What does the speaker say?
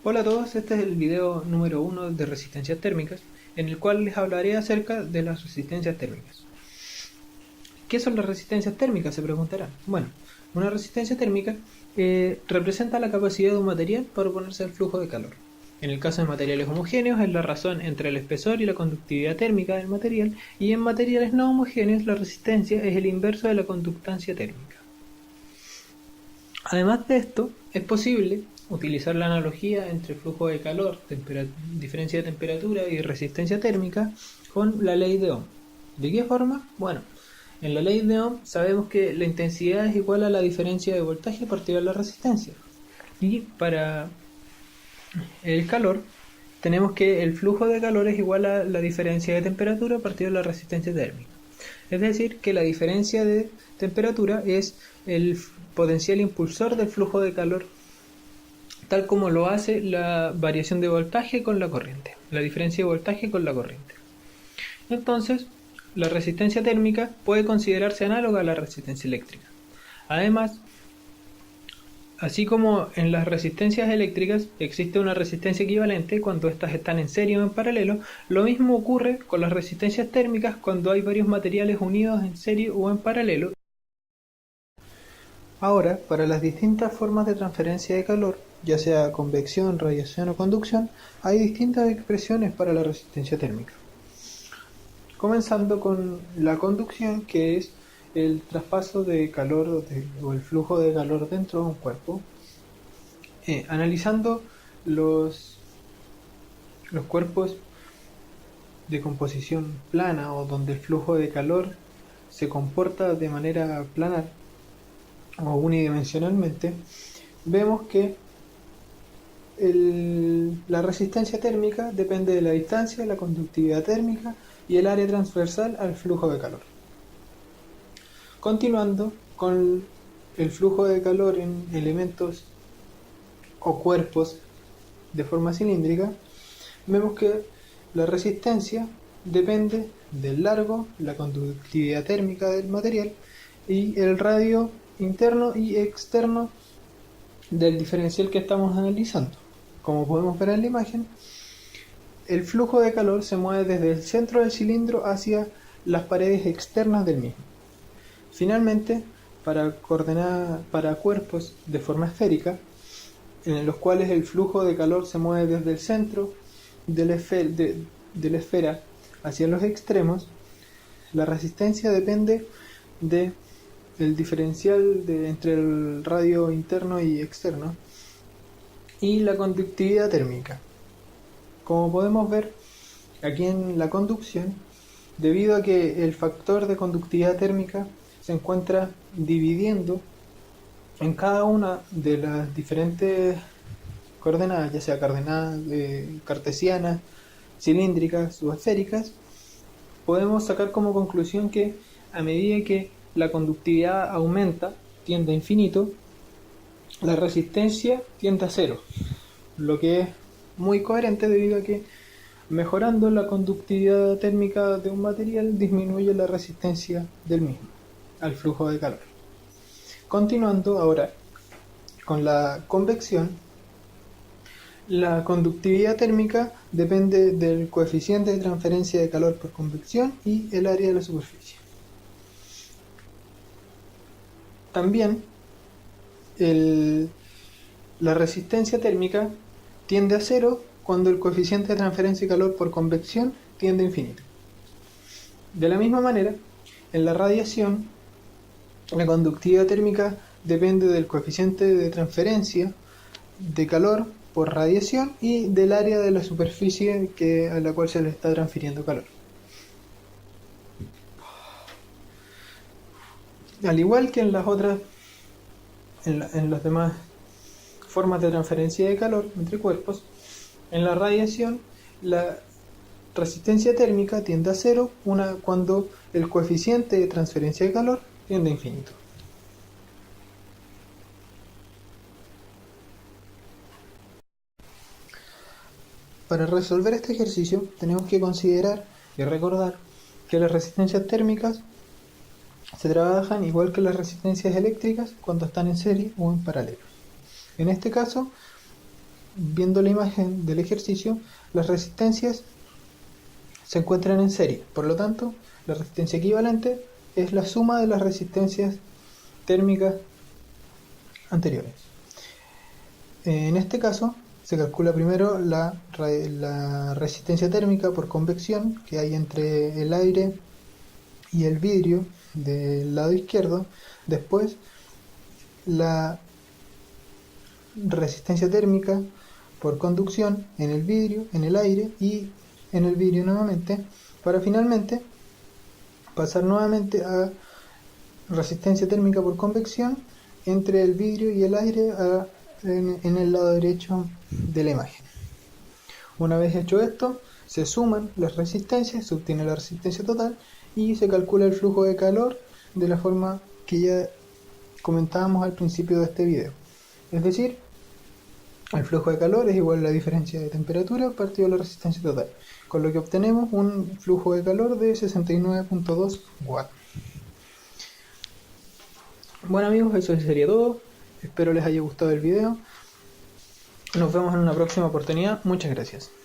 Hola a todos, este es el video número 1 de resistencias térmicas, en el cual les hablaré acerca de las resistencias térmicas. ¿Qué son las resistencias térmicas? Se preguntarán. Bueno, una resistencia térmica representa la capacidad de un material para oponerse al flujo de calor. En el caso de materiales homogéneos es la razón entre el espesor y la conductividad térmica del material, y en materiales no homogéneos la resistencia es el inverso de la conductancia térmica. Además de esto, es posible utilizar la analogía entre flujo de calor, diferencia de temperatura y resistencia térmica con la ley de Ohm. ¿De qué forma? Bueno, en la ley de Ohm sabemos que la intensidad es igual a la diferencia de voltaje partido de la resistencia. Y para el calor tenemos que el flujo de calor es igual a la diferencia de temperatura partido de la resistencia térmica. Es decir, que la diferencia de temperatura es el potencial impulsor del flujo de calor, tal como lo hace la variación de voltaje con la corriente, la diferencia de voltaje con la corriente. Entonces, la resistencia térmica puede considerarse análoga a la resistencia eléctrica. Además, así como en las resistencias eléctricas existe una resistencia equivalente cuando éstas están en serie o en paralelo, lo mismo ocurre con las resistencias térmicas cuando hay varios materiales unidos en serie o en paralelo. Ahora, para las distintas formas de transferencia de calor, ya sea convección, radiación o conducción, hay distintas expresiones para la resistencia térmica. Comenzando con la conducción, que es el traspaso de calor o el flujo de calor dentro de un cuerpo. Analizando los cuerpos de composición plana o donde el flujo de calor se comporta de manera planar o unidimensionalmente, vemos que la resistencia térmica depende de la distancia, la conductividad térmica y el área transversal al flujo de calor. Continuando con el flujo de calor en elementos o cuerpos de forma cilíndrica, vemos que la resistencia depende del largo, la conductividad térmica del material y el radio interno y externo del diferencial que estamos analizando. Como podemos ver en la imagen, el flujo de calor se mueve desde el centro del cilindro hacia las paredes externas del mismo. Finalmente, para cuerpos de forma esférica, en los cuales el flujo de calor se mueve desde el centro de la esfera hacia los extremos, la resistencia depende del diferencial entre el radio interno y externo y la conductividad térmica. Como podemos ver aquí en la conducción, debido a que el factor de conductividad térmica se encuentra dividiendo en cada una de las diferentes coordenadas, ya sea coordenadas cartesianas, cilíndricas o esféricas, podemos sacar como conclusión que a medida que la conductividad aumenta, tiende a infinito, la resistencia tiende a cero, lo que es muy coherente debido a que mejorando la conductividad térmica de un material disminuye la resistencia del mismo al flujo de calor. Continuando ahora con la convección, la conductividad térmica depende del coeficiente de transferencia de calor por convección y el área de la superficie. También la resistencia térmica tiende a cero cuando el coeficiente de transferencia de calor por convección tiende a infinito. De la misma manera, en la radiación, la conductividad térmica depende del coeficiente de transferencia de calor por radiación y del área de la superficie a la cual se le está transfiriendo calor. Al igual que en las otras, en las demás formas de transferencia de calor entre cuerpos, en la radiación la resistencia térmica tiende a cero cuando el coeficiente de transferencia de calor tiende a infinito. Para resolver este ejercicio tenemos que considerar y recordar que las resistencias térmicas se trabajan igual que las resistencias eléctricas cuando están en serie o en paralelo. En este caso, viendo la imagen del ejercicio, las resistencias se encuentran en serie. Por lo tanto, la resistencia equivalente es la suma de las resistencias térmicas anteriores. En este caso, se calcula primero la resistencia térmica por convección que hay entre el aire y el vidrio del lado izquierdo. Después, la resistencia térmica por conducción en el vidrio, en el aire y en el vidrio nuevamente, para finalmente pasar nuevamente a resistencia térmica por convección entre el vidrio y el aire en el lado derecho de la imagen. Una vez hecho esto, se suman las resistencias, se obtiene la resistencia total y se calcula el flujo de calor de la forma que ya comentábamos al principio de este video. Es decir, el flujo de calor es igual a la diferencia de temperatura partido de la resistencia total, con lo que obtenemos un flujo de calor de 69.2 watts. Bueno amigos, eso sería todo. Espero les haya gustado el video. Nos vemos en una próxima oportunidad. Muchas gracias.